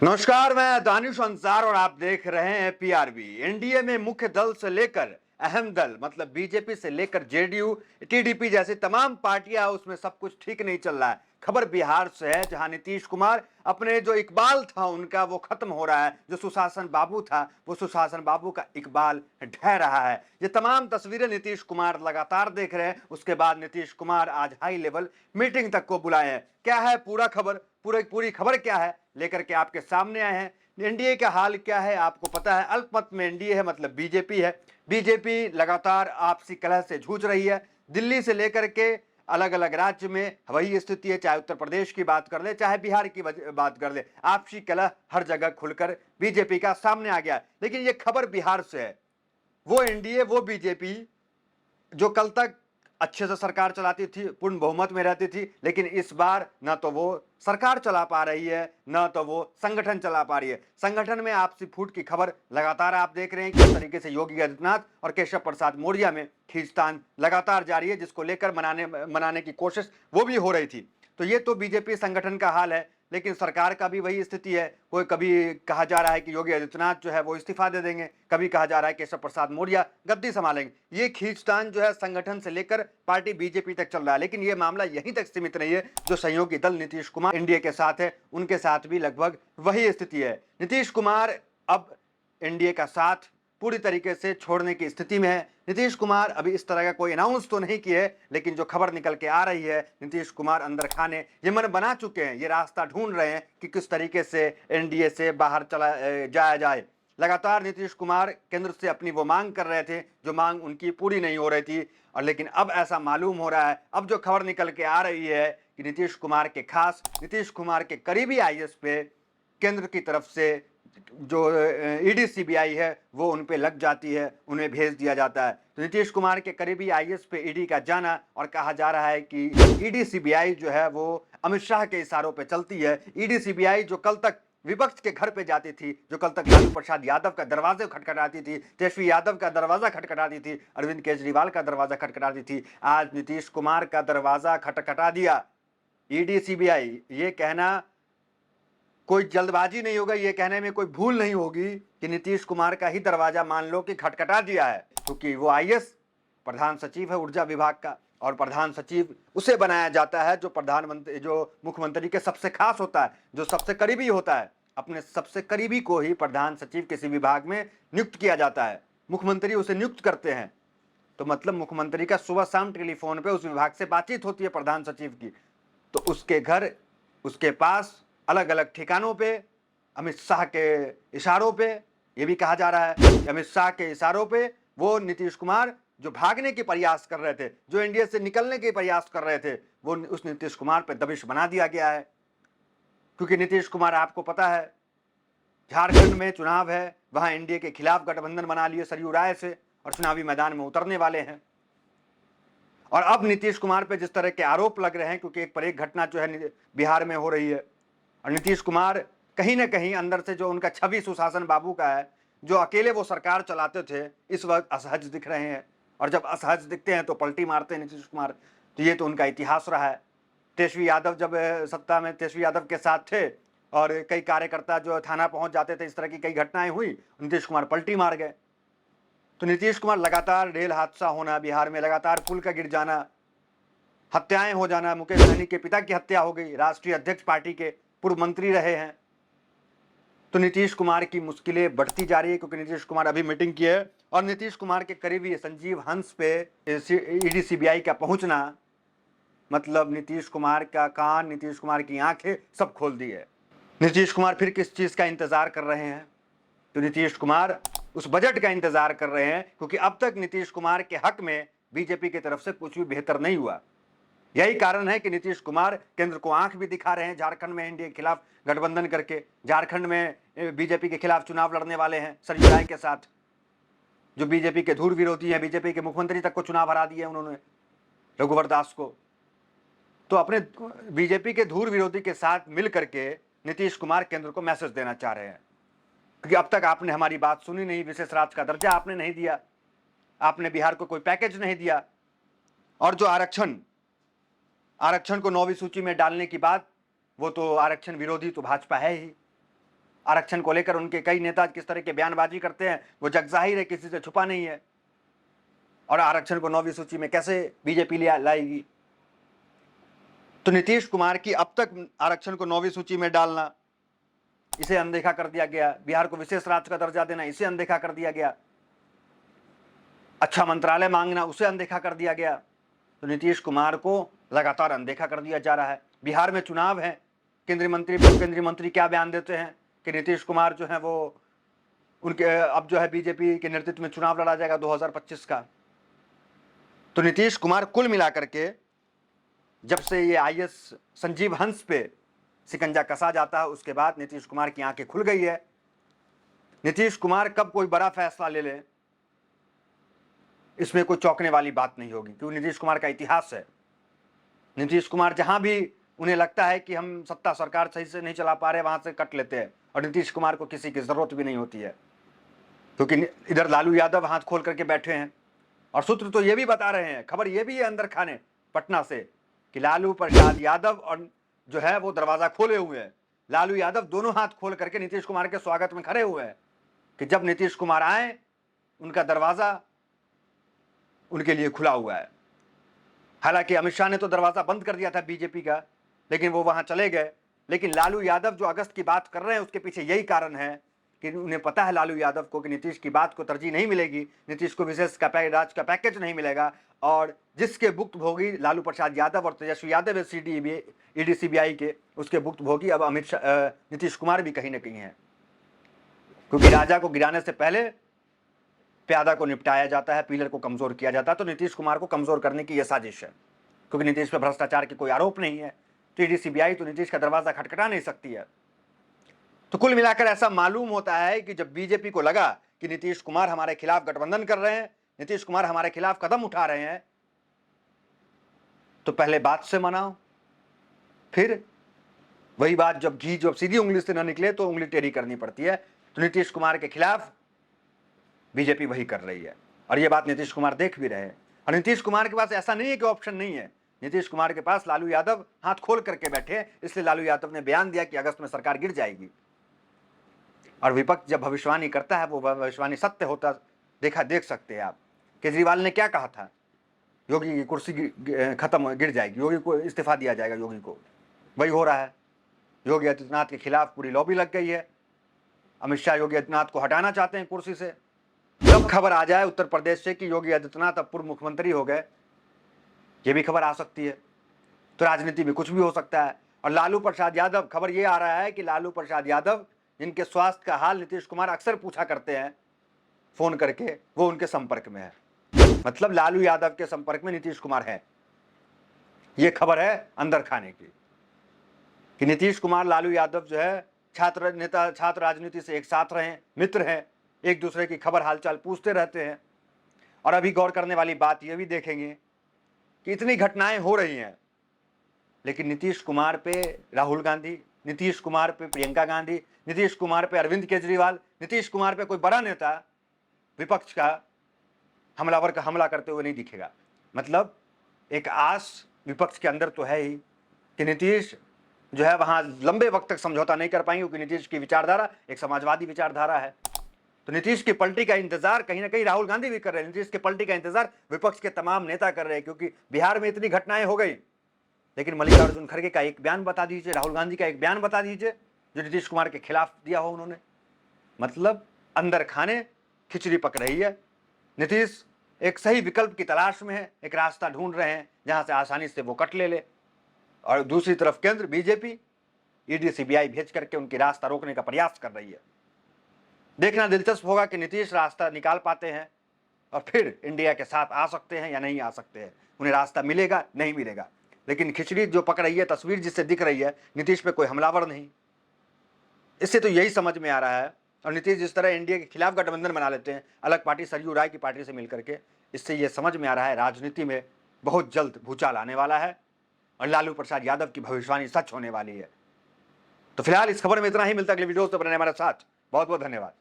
नमस्कार, मैं दानिश अंसार और आप देख रहे हैं पीआरबी। एनडीए में मुख्य दल से लेकर अहम दल मतलब बीजेपी से लेकर जेडीयू, टीडीपी जैसी तमाम पार्टियां, उसमें सब कुछ ठीक नहीं चल रहा है। खबर बिहार से है, जहां नीतीश कुमार अपने जो इकबाल था उनका वो खत्म हो रहा है। जो सुशासन बाबू था वो सुशासन बाबू का इकबाल ढह रहा है। ये तमाम तस्वीरें नीतीश कुमार लगातार देख रहे हैं। उसके बाद नीतीश कुमार आज हाई लेवल मीटिंग तक को बुलाए हैं। क्या है पूरा खबर, पूरी खबर क्या है लेकर के आपके सामने आए हैं। एनडीए का हाल क्या है आपको पता है। अल्पमत में एनडीए है, मतलब बीजेपी है। बीजेपी लगातार आपसी कलह से जूझ रही है। दिल्ली से लेकर के अलग अलग राज्य में वही स्थिति है, चाहे उत्तर प्रदेश की बात कर ले चाहे बिहार की बात कर ले, आपसी कलह हर जगह खुलकर बीजेपी का सामने आ गया। लेकिन यह खबर बिहार से है। वो एनडीए, वो बीजेपी जो कल तक अच्छे से सरकार चलाती थी, पूर्ण बहुमत में रहती थी, लेकिन इस बार ना तो वो सरकार चला पा रही है, ना तो वो संगठन चला पा रही है। संगठन में आपसी फूट की खबर लगातार आप देख रहे हैं कि किस तरीके से योगी आदित्यनाथ और केशव प्रसाद मौर्य में खींचतान लगातार जारी है, जिसको लेकर मनाने की कोशिश वो भी हो रही थी। तो ये तो बीजेपी संगठन का हाल है। लेकिन सरकार का भी वही स्थिति है। कोई कभी कहा जा रहा है कि योगी आदित्यनाथ जो है वो इस्तीफा दे देंगे, कभी कहा जा रहा है केशव प्रसाद मौर्य गद्दी संभालेंगे। ये खींचतान जो है संगठन से लेकर पार्टी बीजेपी तक चल रहा है। लेकिन ये मामला यहीं तक सीमित नहीं है। जो सहयोगी दल नीतीश कुमार एनडीए के साथ है, उनके साथ भी लगभग वही स्थिति है। नीतीश कुमार अब एनडीए का साथ पूरी तरीके से छोड़ने की स्थिति में है। नीतीश कुमार अभी इस तरह का कोई अनाउंस तो नहीं किए, लेकिन जो खबर निकल के आ रही है, नीतीश कुमार अंदर खाने ये मन बना चुके हैं। ये रास्ता ढूंढ रहे हैं कि किस तरीके से एनडीए से बाहर चला जाया जाए। लगातार नीतीश कुमार केंद्र से अपनी वो मांग कर रहे थे, जो मांग उनकी पूरी नहीं हो रही थी। और लेकिन अब ऐसा मालूम हो रहा है, अब जो खबर निकल के आ रही है कि नीतीश कुमार के खास, नीतीश कुमार के करीबी आईएएस पे केंद्र की तरफ से जो ईडी सीबीआई है वो उन पे लग जाती है, उन्हें भेज दिया जाता है। तो नीतीश कुमार के करीबी आईएएस पे ईडी का जाना, और कहा जा रहा है कि ईडी सीबीआई जो है वो अमित शाह के इशारों पे चलती है। ईडी सीबीआई जो कल तक विपक्ष के घर पे जाती थी, जो कल तक लालू प्रसाद यादव का दरवाजे खटखटाती थी, तेजस्वी यादव का दरवाजा खटखटाती थी, अरविंद केजरीवाल का दरवाजा खटखटाती थी, आज नीतीश कुमार का दरवाजा खटखटा दिया ईडी सीबीआई। ये कहना कोई जल्दबाजी नहीं होगा, ये कहने में कोई भूल नहीं होगी कि नीतीश कुमार का ही दरवाजा मान लो कि खटखटा दिया है। क्योंकि वो आईएएस प्रधान सचिव है ऊर्जा विभाग का, और प्रधान सचिव उसे बनाया जाता है जो प्रधानमंत्री, जो मुख्यमंत्री के सबसे खास होता है, जो सबसे करीबी होता है। अपने सबसे करीबी को ही प्रधान सचिव किसी विभाग में नियुक्त किया जाता है, मुख्यमंत्री उसे नियुक्त करते हैं। तो मतलब मुख्यमंत्री का सुबह शाम टेलीफोन पे उस विभाग से बातचीत होती है प्रधान सचिव की। तो उसके घर, उसके पास अलग अलग ठिकानों पे अमित शाह के इशारों पे, ये भी कहा जा रहा है कि अमित शाह के इशारों पे वो नीतीश कुमार जो भागने के प्रयास कर रहे थे, जो एनडीए से निकलने के प्रयास कर रहे थे, वो उस नीतीश कुमार पे दबिश बना दिया गया है। क्योंकि नीतीश कुमार, आपको पता है, झारखंड में चुनाव है, वहां एनडीए के खिलाफ गठबंधन बना लिए सरयू राय से, और चुनावी मैदान में उतरने वाले हैं। और अब नीतीश कुमार पे जिस तरह के आरोप लग रहे हैं, क्योंकि एक पर एक घटना जो है बिहार में हो रही है, और नीतीश कुमार कहीं ना कहीं अंदर से जो उनका छवि सुशासन बाबू का है, जो अकेले वो सरकार चलाते थे, इस वक्त असहज दिख रहे हैं। और जब असहज दिखते हैं तो पलटी मारते हैं नीतीश कुमार। तो ये तो उनका इतिहास रहा है। तेजस्वी यादव जब सत्ता में तेजस्वी यादव के साथ थे, और कई कार्यकर्ता जो थाना पहुंच जाते थे, इस तरह की कई घटनाएं हुई, नीतीश कुमार पलटी मार गए। तो नीतीश कुमार लगातार रेल हादसा होना, बिहार में लगातार पुल का गिर जाना, हत्याएं हो जाना, मुकेश सहनी के पिता की हत्या हो गई, राष्ट्रीय अध्यक्ष पार्टी के पूर्व मंत्री रहे हैं। तो नीतीश कुमार की मुश्किलें बढ़ती जा रही है, क्योंकि नीतीश कुमार अभी मीटिंग की है, और नीतीश कुमार के करीबी संजीव हंस पे ईडी सीबीआई का पहुंचना मतलब नीतीश कुमार का कान, नीतीश कुमार की आंखें सब खोल दी है। नीतीश कुमार फिर किस चीज का इंतजार कर रहे हैं? तो नीतीश कुमार उस बजट का इंतजार कर रहे हैं, क्योंकि अब तक नीतीश कुमार के हक में बीजेपी की तरफ से कुछ भी बेहतर नहीं हुआ। यही कारण है कि नीतीश कुमार केंद्र को आंख भी दिखा रहे हैं। झारखंड में एनडीए के खिलाफ गठबंधन करके झारखंड में बीजेपी के खिलाफ चुनाव लड़ने वाले हैं सरयू राय के साथ, जो बीजेपी के धूर विरोधी हैं। बीजेपी के मुख्यमंत्री तक को चुनाव हरा दिए उन्होंने, रघुवर दास को। तो अपने बीजेपी के धूर विरोधी के साथ मिल करके नीतीश कुमार केंद्र को मैसेज देना चाह रहे हैं, क्योंकि अब तक आपने हमारी बात सुनी नहीं, विशेष राज्य का दर्जा आपने नहीं दिया, आपने बिहार को कोई पैकेज नहीं दिया, और जो आरक्षण को 9वीं सूची में डालने की बात, वो तो आरक्षण विरोधी तो भाजपा है ही। आरक्षण को लेकर उनके कई नेता किस तरह के बयानबाजी करते हैं वो जग जाहिर है, किसी से छुपा नहीं है। और आरक्षण को 9वीं सूची में कैसे बीजेपी लाएगी? तो नीतीश कुमार की अब तक आरक्षण को 9वीं सूची में डालना, इसे अनदेखा कर दिया गया। बिहार को विशेष राज्य का दर्जा देना, इसे अनदेखा कर दिया गया। अच्छा मंत्रालय मांगना, उसे अनदेखा कर दिया गया। तो नीतीश कुमार को लगातार अनदेखा कर दिया जा रहा है। बिहार में चुनाव है, केंद्रीय मंत्री क्या बयान देते हैं कि नीतीश कुमार जो है वो उनके अब जो है बीजेपी के नेतृत्व में चुनाव लड़ा जाएगा 2025 का। तो नीतीश कुमार कुल मिलाकर के जब से ये आईएएस संजीव हंस पे शिकंजा कसा जाता है उसके बाद नीतीश कुमार की आंखें खुल गई है। नीतीश कुमार कब कोई बड़ा फैसला ले ले इसमें कोई चौंकने वाली बात नहीं होगी, क्योंकि नीतीश कुमार का इतिहास है। नीतीश कुमार जहां भी उन्हें लगता है कि हम सत्ता सरकार सही से नहीं चला पा रहे वहां से कट लेते हैं, और नीतीश कुमार को किसी की जरूरत भी नहीं होती है, क्योंकि इधर लालू यादव हाथ खोल करके बैठे हैं। और सूत्र तो ये भी बता रहे हैं, खबर ये भी है अंदर खाने पटना से, कि लालू प्रसाद यादव और जो है वो दरवाजा खोले हुए हैं। लालू यादव दोनों हाथ खोल करके नीतीश कुमार के स्वागत में खड़े हुए हैं कि जब नीतीश कुमार आए उनका दरवाजा उनके लिए खुला हुआ है। हालांकि अमित शाह ने तो दरवाजा बंद कर दिया था बीजेपी का, लेकिन वो वहां चले गए। लेकिन लालू यादव जो अगस्त की बात कर रहे हैं उसके पीछे यही कारण है कि उन्हें पता है लालू यादव को कि नीतीश की बात को तरजीह नहीं मिलेगी, नीतीश को विशेष राज का पैकेज नहीं मिलेगा, और जिसके भुक्तभोगी लालू प्रसाद यादव और तेजस्वी यादव है ईडी सीबीआई के, उसके भुक्तभोगी अब नीतीश कुमार भी कहीं ना कहीं है। क्योंकि राजा को गिराने से पहले प्यादा को निपटाया जाता है, पिलर को कमजोर किया जाता है। तो नीतीश कुमार को कमजोर करने की यह साजिश है, क्योंकि नीतीश पर भ्रष्टाचार की कोई आरोप नहीं है। तो ईडी सीबीआई तो नीतीश का दरवाजा खटखटा नहीं सकती है। तो कुल मिलाकर ऐसा मालूम होता है कि जब बीजेपी को लगा कि नीतीश कुमार हमारे खिलाफ गठबंधन कर रहे हैं, नीतीश कुमार हमारे खिलाफ कदम उठा रहे हैं, तो पहले बात से मनाओ, फिर वही बात जब सीधी उंगली से न निकले तो उंगली टेढ़ी करनी पड़ती है। तो नीतीश कुमार के खिलाफ बीजेपी वही कर रही है, और ये बात नीतीश कुमार देख भी रहे हैं। और नीतीश कुमार के पास ऐसा नहीं है कि ऑप्शन नहीं है, नीतीश कुमार के पास लालू यादव हाथ खोल करके बैठे, इसलिए लालू यादव ने बयान दिया कि अगस्त में सरकार गिर जाएगी। और विपक्ष जब भविष्यवाणी करता है वो भविष्यवाणी सत्य होता देख सकते हैं आप। केजरीवाल ने क्या कहा था, योगी की कुर्सी खत्म गिर जाएगी, योगी को इस्तीफा दिया जाएगा, योगी को। वही हो रहा है, योगी आदित्यनाथ के खिलाफ पूरी लॉबी लग गई है। अमित शाह योगी आदित्यनाथ को हटाना चाहते हैं कुर्सी से। जब खबर आ जाए उत्तर प्रदेश से कि योगी आदित्यनाथ अब पूर्व मुख्यमंत्री हो गए, ये भी खबर आ सकती है। तो राजनीति में कुछ भी हो सकता है। और लालू प्रसाद यादव, खबर ये आ रहा है कि लालू प्रसाद यादव जिनके स्वास्थ्य का हाल नीतीश कुमार अक्सर पूछा करते हैं फोन करके, वो उनके संपर्क में है। मतलब लालू यादव के संपर्क में नीतीश कुमार है। ये खबर है अंदर खाने की कि नीतीश कुमार लालू यादव जो है छात्र राजनीति से एक साथ रहे, मित्र हैं, एक दूसरे की खबर हालचाल पूछते रहते हैं। और अभी गौर करने वाली बात यह भी देखेंगे कि इतनी घटनाएं हो रही हैं, लेकिन नीतीश कुमार पे राहुल गांधी, नीतीश कुमार पे प्रियंका गांधी, नीतीश कुमार पे अरविंद केजरीवाल, नीतीश कुमार पे कोई बड़ा नेता विपक्ष का हमला करते हुए नहीं दिखेगा। मतलब एक आस विपक्ष के अंदर तो है ही कि नीतीश जो है वहां लंबे वक्त तक समझौता नहीं कर पाएंगे, क्योंकि नीतीश की विचारधारा एक समाजवादी विचारधारा है। तो नीतीश की पलटी का इंतजार कहीं ना कहीं राहुल गांधी भी कर रहे हैं, नीतीश की पलटी का इंतजार विपक्ष के तमाम नेता कर रहे हैं, क्योंकि बिहार में इतनी घटनाएं हो गई। लेकिन मल्लिकार्जुन खड़गे का एक बयान बता दीजिए, राहुल गांधी का एक बयान बता दीजिए जो नीतीश कुमार के खिलाफ दिया हो उन्होंने। मतलब अंदर खाने खिचड़ी पक रही है। नीतीश एक सही विकल्प की तलाश में है, एक रास्ता ढूंढ रहे हैं जहां से आसानी से वो कट ले। और दूसरी तरफ केंद्र बीजेपी ईडी सीबीआई भेज करके उनकी रास्ता रोकने का प्रयास कर रही है। देखना दिलचस्प होगा कि नीतीश रास्ता निकाल पाते हैं और फिर इंडिया के साथ आ सकते हैं या नहीं आ सकते हैं, उन्हें रास्ता मिलेगा नहीं मिलेगा। लेकिन खिचड़ी जो पक रही है, तस्वीर जिससे दिख रही है, नीतीश पे कोई हमलावर नहीं, इससे तो यही समझ में आ रहा है। और नीतीश जिस तरह इंडिया के खिलाफ गठबंधन बना लेते हैं अलग पार्टी सरयू राय की पार्टी से मिलकर के, इससे ये समझ में आ रहा है राजनीति में बहुत जल्द भूचाल आने वाला है और लालू प्रसाद यादव की भविष्यवाणी सच होने वाली है। तो फिलहाल इस खबर में इतना ही, मिलता है अगले वीडियो से। बने हमारे साथ। बहुत बहुत धन्यवाद।